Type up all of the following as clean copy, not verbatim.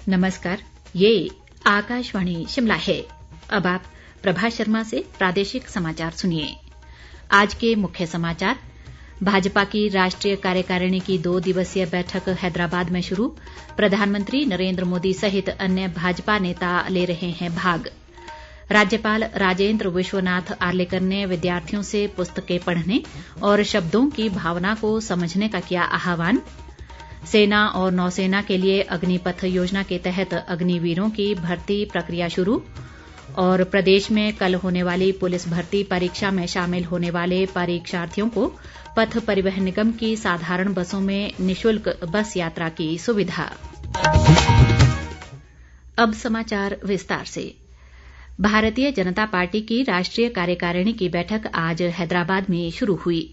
नमस्कार, ये आकाशवाणी शिमला है। अब आप प्रभा शर्मा से प्रादेशिक समाचार सुनिए। आज के मुख्य समाचार। भाजपा की राष्ट्रीय कार्यकारिणी की 2 दिवसीय बैठक हैदराबाद में शुरू। प्रधानमंत्री नरेंद्र मोदी सहित अन्य भाजपा नेता ले रहे हैं भाग। राज्यपाल राजेंद्र विश्वनाथ आर्लेकर ने विद्यार्थियों से पुस्तकें पढ़ने और शब्दों की भावना को समझने का किया आह्वान। सेना और नौसेना के लिए अग्निपथ योजना के तहत अग्निवीरों की भर्ती प्रक्रिया शुरू। और प्रदेश में कल होने वाली पुलिस भर्ती परीक्षा में शामिल होने वाले परीक्षार्थियों को पथ परिवहन निगम की साधारण बसों में निशुल्क बस यात्रा की सुविधा। अब समाचार विस्तार से। भारतीय जनता पार्टी की राष्ट्रीय कार्यकारिणी की बैठक आज हैदराबाद में शुरू हुई।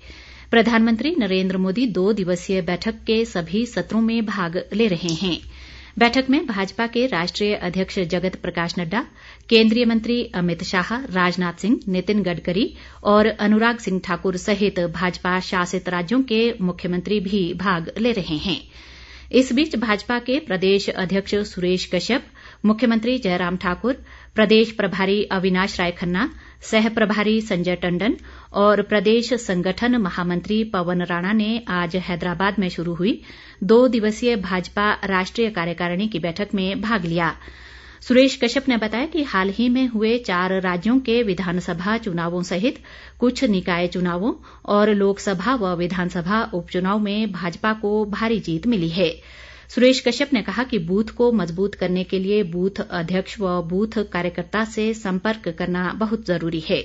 प्रधानमंत्री नरेंद्र मोदी 2 दिवसीय बैठक के सभी सत्रों में भाग ले रहे हैं। बैठक में भाजपा के राष्ट्रीय अध्यक्ष जगत प्रकाश नड्डा, केंद्रीय मंत्री अमित शाह, राजनाथ सिंह, नितिन गडकरी और अनुराग सिंह ठाकुर सहित भाजपा शासित राज्यों के मुख्यमंत्री भी भाग ले रहे हैं। इस बीच भाजपा के प्रदेश अध्यक्ष सुरेश कश्यप, मुख्यमंत्री जयराम ठाकुर, प्रदेश प्रभारी अविनाश राय खन्ना, सह प्रभारी संजय टंडन और प्रदेश संगठन महामंत्री पवन राणा ने आज हैदराबाद में शुरू हुई 2 दिवसीय भाजपा राष्ट्रीय कार्यकारिणी की बैठक में भाग लिया। सुरेश कश्यप ने बताया कि हाल ही में हुए 4 राज्यों के विधानसभा चुनावों सहित कुछ निकाय चुनावों और लोकसभा व विधानसभा उपचुनाव में भाजपा को भारी जीत मिली है। सुरेश कश्यप ने कहा कि बूथ को मजबूत करने के लिए बूथ अध्यक्ष व बूथ कार्यकर्ता से संपर्क करना बहुत जरूरी है।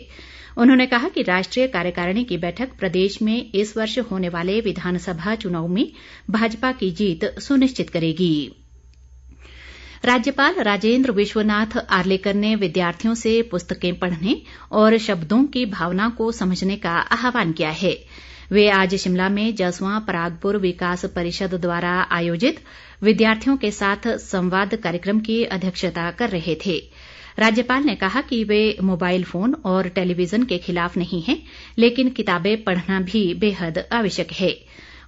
उन्होंने कहा कि राष्ट्रीय कार्यकारिणी की बैठक प्रदेश में इस वर्ष होने वाले विधानसभा चुनाव में भाजपा की जीत सुनिश्चित करेगी। राज्यपाल राजेंद्र विश्वनाथ आर्लेकर ने विद्यार्थियों से पुस्तकें पढ़ने और शब्दों की भावना को समझने का आह्वान किया है। वे आज शिमला में जसवां परागपुर विकास परिषद द्वारा आयोजित विद्यार्थियों के साथ संवाद कार्यक्रम की अध्यक्षता कर रहे थे। राज्यपाल ने कहा कि वे मोबाइल फोन और टेलीविजन के खिलाफ नहीं हैं, लेकिन किताबें पढ़ना भी बेहद आवश्यक है।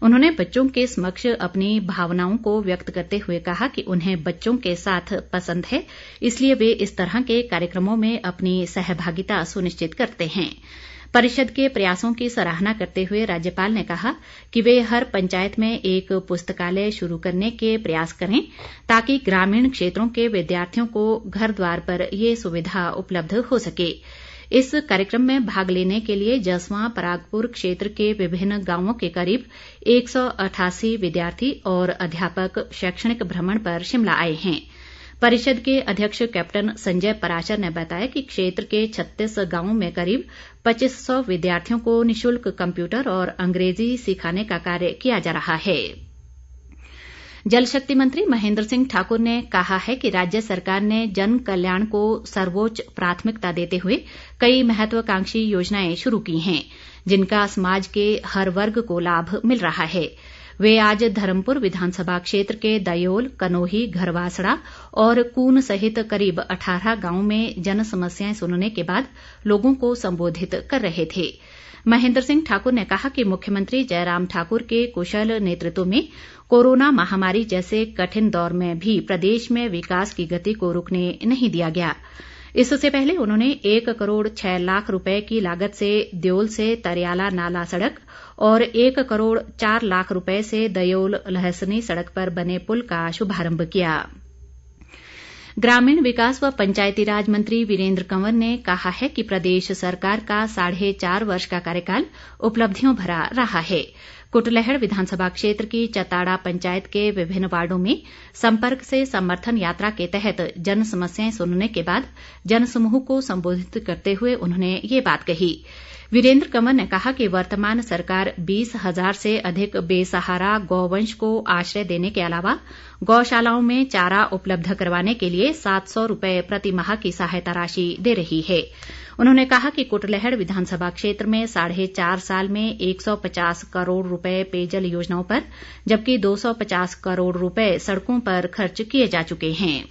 उन्होंने बच्चों के समक्ष अपनी भावनाओं को व्यक्त करते हुए कहा कि उन्हें बच्चों के साथ पसंद है, इसलिए वे इस तरह के कार्यक्रमों में अपनी सहभागिता सुनिश्चित करते हैं। परिषद के प्रयासों की सराहना करते हुए राज्यपाल ने कहा कि वे हर पंचायत में एक पुस्तकालय शुरू करने के प्रयास करें, ताकि ग्रामीण क्षेत्रों के विद्यार्थियों को घर द्वार पर ये सुविधा उपलब्ध हो सके। इस कार्यक्रम में भाग लेने के लिए जसवां परागपुर क्षेत्र के विभिन्न गांवों के करीब 188 विद्यार्थी और अध्यापक शैक्षणिक भ्रमण पर शिमला आए हैं। परिषद के अध्यक्ष कैप्टन संजय पराशर ने बताया कि क्षेत्र के 36 गांवों में करीब 2500 विद्यार्थियों को निशुल्क कंप्यूटर और अंग्रेजी सिखाने का कार्य किया जा रहा है। जल शक्ति मंत्री महेंद्र सिंह ठाकुर ने कहा है कि राज्य सरकार ने जन कल्याण को सर्वोच्च प्राथमिकता देते हुए कई महत्वाकांक्षी योजनाएं शुरू की हैं, जिनका समाज के हर वर्ग को लाभ मिल रहा है। वे आज धर्मपुर विधानसभा क्षेत्र के दयोल, कनोही, घरवासड़ा और कून सहित करीब 18 गांवों में जन समस्याएं सुनने के बाद लोगों को संबोधित कर रहे थे। महेंद्र सिंह ठाकुर ने कहा कि मुख्यमंत्री जयराम ठाकुर के कुशल नेतृत्व में कोरोना महामारी जैसे कठिन दौर में भी प्रदेश में विकास की गति को रुकने नहीं दिया गया। इससे पहले उन्होंने 1 करोड़ 6 लाख रुपए की लागत से द्योल से तरियाला नाला सड़क और 1 करोड़ 4 लाख रुपए से दयोल लहसनी सड़क पर बने पुल का शुभारंभ किया। ग्रामीण विकास व पंचायती राज मंत्री वीरेंद्र कंवर ने कहा है कि प्रदेश सरकार का 4.5 वर्ष का कार्यकाल उपलब्धियों भरा रहा है। कुटलैहड़ विधानसभा क्षेत्र की चताड़ा पंचायत के विभिन्न वार्डों में संपर्क से समर्थन यात्रा के तहत जन समस्याएं सुनने के बाद जनसमूह को संबोधित करते हुए उन्होंने ये बात कही। वीरेंद्र कंवर ने कहा कि वर्तमान सरकार 20,000 से अधिक बेसहारा गौवंश को आश्रय देने के अलावा गौशालाओं में चारा उपलब्ध करवाने के लिए 700 रुपए प्रति माह की सहायता राशि दे रही है। उन्होंने कहा कि कुटलैहड़ विधानसभा क्षेत्र में 4.5 साल में 150 करोड़ रुपए पेयजल योजनाओं पर जबकि 250 करोड़ रुपए सड़कों पर खर्च किए जा चुके हैं।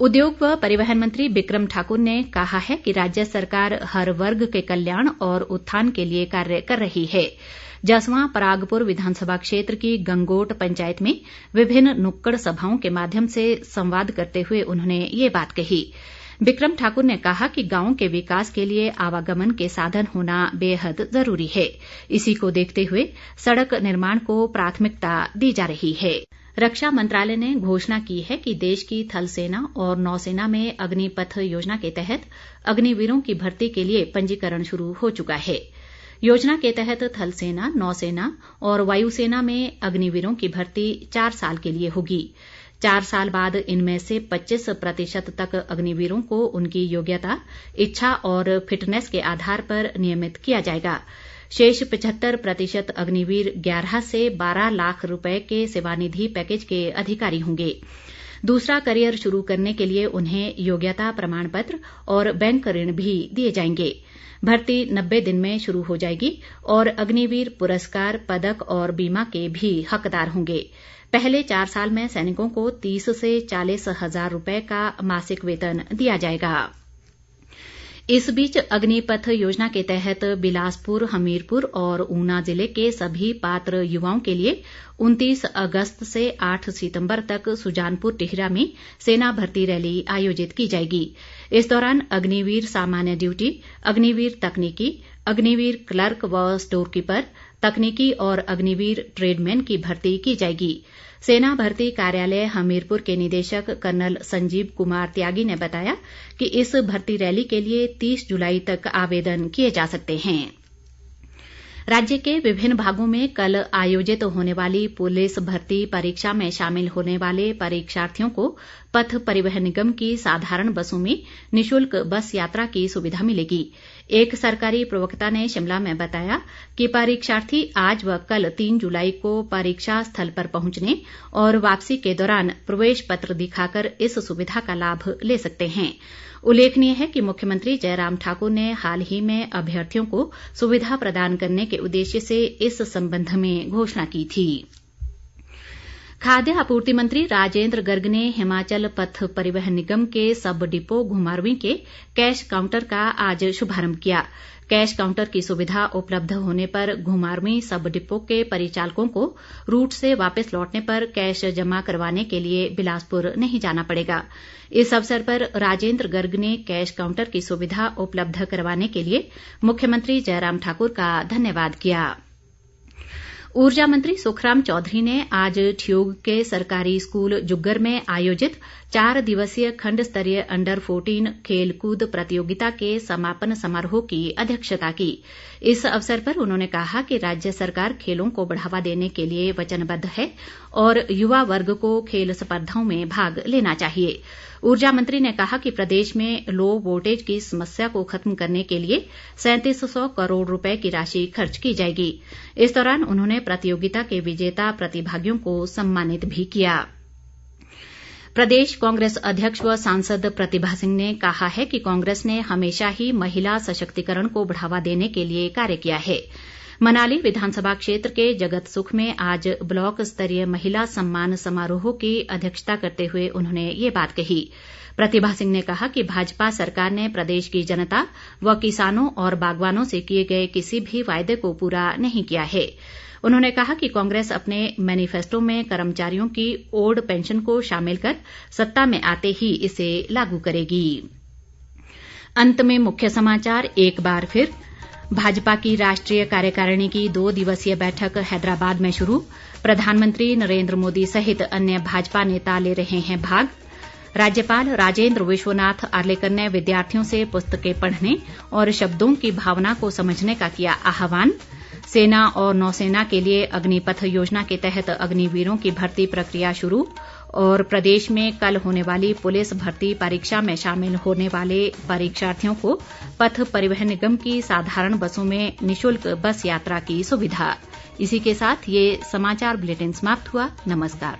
उद्योग व परिवहन मंत्री बिक्रम ठाकुर ने कहा है कि राज्य सरकार हर वर्ग के कल्याण और उत्थान के लिए कार्य कर रही है। जसवां परागपुर विधानसभा क्षेत्र की गंगोट पंचायत में विभिन्न नुक्कड़ सभाओं के माध्यम से संवाद करते हुए उन्होंने ये बात कही। बिक्रम ठाकुर ने कहा कि गांव के विकास के लिए आवागमन के साधन होना बेहद जरूरी है। इसी को देखते हुए सड़क निर्माण को प्राथमिकता दी जा रही है। रक्षा मंत्रालय ने घोषणा की है कि देश की थल सेना और नौसेना में अग्निपथ योजना के तहत अग्निवीरों की भर्ती के लिए पंजीकरण शुरू हो चुका है। योजना के तहत थल सेना, नौसेना और वायुसेना में अग्निवीरों की भर्ती 4 साल के लिए होगी। 4 साल बाद इनमें से 25% तक अग्निवीरों को उनकी योग्यता, इच्छा और फिटनेस के आधार पर नियमित किया जाएगा। शेष 75% अग्निवीर 11 से 12 लाख रुपए के सेवानिधि पैकेज के अधिकारी होंगे। दूसरा करियर शुरू करने के लिए उन्हें योग्यता प्रमाण पत्र और बैंक ऋण भी दिए जाएंगे। भर्ती 90 दिन में शुरू हो जाएगी और अग्निवीर पुरस्कार, पदक और बीमा के भी हकदार होंगे। पहले 4 साल में सैनिकों को 30 से 40 हजार रुपए का मासिक वेतन दिया जाएगा। इस बीच अग्निपथ योजना के तहत बिलासपुर, हमीरपुर और ऊना जिले के सभी पात्र युवाओं के लिए 29 अगस्त से 8 सितंबर तक सुजानपुर टिहरा में सेना भर्ती रैली आयोजित की जाएगी। इस दौरान अग्निवीर सामान्य ड्यूटी, अग्निवीर तकनीकी, अग्निवीर क्लर्क व स्टोर कीपर, तकनीकी और अग्निवीर ट्रेडमैन की भर्ती की जाएगी। सेना भर्ती कार्यालय हमीरपुर के निदेशक कर्नल संजीव कुमार त्यागी ने बताया कि इस भर्ती रैली के लिए 30 जुलाई तक आवेदन किए जा सकते हैं। राज्य के विभिन्न भागों में कल आयोजित होने वाली पुलिस भर्ती परीक्षा में शामिल होने वाले परीक्षार्थियों को पथ परिवहन निगम की साधारण बसों में निशुल्क बस यात्रा की सुविधा मिलेगी। एक सरकारी प्रवक्ता ने शिमला में बताया कि परीक्षार्थी आज व कल 3 जुलाई को परीक्षा स्थल पर पहुंचने और वापसी के दौरान प्रवेश पत्र दिखाकर इस सुविधा का लाभ ले सकते हैं। उल्लेखनीय है कि मुख्यमंत्री जयराम ठाकुर ने हाल ही में अभ्यर्थियों को सुविधा प्रदान करने के उद्देश्य से इस संबंध में घोषणा की थी। खाद्य आपूर्ति मंत्री राजेंद्र गर्ग ने हिमाचल पथ परिवहन निगम के सब डिपो घुमारवीं के कैश काउंटर का आज शुभारंभ किया। कैश काउंटर की सुविधा उपलब्ध होने पर घुमारवीं सब डिपो के परिचालकों को रूट से वापस लौटने पर कैश जमा करवाने के लिए बिलासपुर नहीं जाना पड़ेगा। इस अवसर पर राजेंद्र गर्ग ने कैश काउंटर की सुविधा उपलब्ध करवाने के लिए मुख्यमंत्री जयराम ठाकुर का धन्यवाद किया। ऊर्जा मंत्री सुखराम चौधरी ने आज ठियोग के सरकारी स्कूल जुग्गर में आयोजित 4 दिवसीय खंड स्तरीय अंडर 14 खेलकूद प्रतियोगिता के समापन समारोह की अध्यक्षता की। इस अवसर पर उन्होंने कहा कि राज्य सरकार खेलों को बढ़ावा देने के लिए वचनबद्ध है और युवा वर्ग को खेल स्पर्धाओं में भाग लेना चाहिए। ऊर्जा मंत्री ने कहा कि प्रदेश में लो वोल्टेज की समस्या को खत्म करने के लिए 3700 करोड़ रुपए की राशि खर्च की जाएगी। इस दौरान उन्होंने प्रतियोगिता के विजेता प्रतिभागियों को सम्मानित भी किया। प्रदेश कांग्रेस अध्यक्ष व सांसद प्रतिभा सिंह ने कहा है कि कांग्रेस ने हमेशा ही महिला सशक्तिकरण को बढ़ावा देने के लिए कार्य किया है। मनाली विधानसभा क्षेत्र के जगत सुख में आज ब्लॉक स्तरीय महिला सम्मान समारोह की अध्यक्षता करते हुए उन्होंने ये बात कही। प्रतिभा सिंह ने कहा कि भाजपा सरकार ने प्रदेश की जनता व किसानों और बागवानों से किए गए किसी भी वायदे को पूरा नहीं किया है। उन्होंने कहा कि कांग्रेस अपने मैनिफेस्टो में कर्मचारियों की ओल्ड पेंशन को शामिल कर सत्ता में आते ही इसे लागू करेगी। अंत में मुख्य समाचार एक बार फिर। भाजपा की राष्ट्रीय कार्यकारिणी की 2 दिवसीय बैठक हैदराबाद में शुरू। प्रधानमंत्री नरेंद्र मोदी सहित अन्य भाजपा नेता ले रहे हैं भाग। राज्यपाल राजेंद्र विश्वनाथ आर्लेकर ने विद्यार्थियों से पुस्तकें पढ़ने और शब्दों की भावना को समझने का किया आह्वान। सेना और नौसेना के लिए अग्निपथ योजना के तहत अग्निवीरों की भर्ती प्रक्रिया शुरू। और प्रदेश में कल होने वाली पुलिस भर्ती परीक्षा में शामिल होने वाले परीक्षार्थियों को पथ परिवहन निगम की साधारण बसों में निशुल्क बस यात्रा की सुविधा। इसी के साथ ये समाचार बुलेटिन समाप्त हुआ। नमस्कार।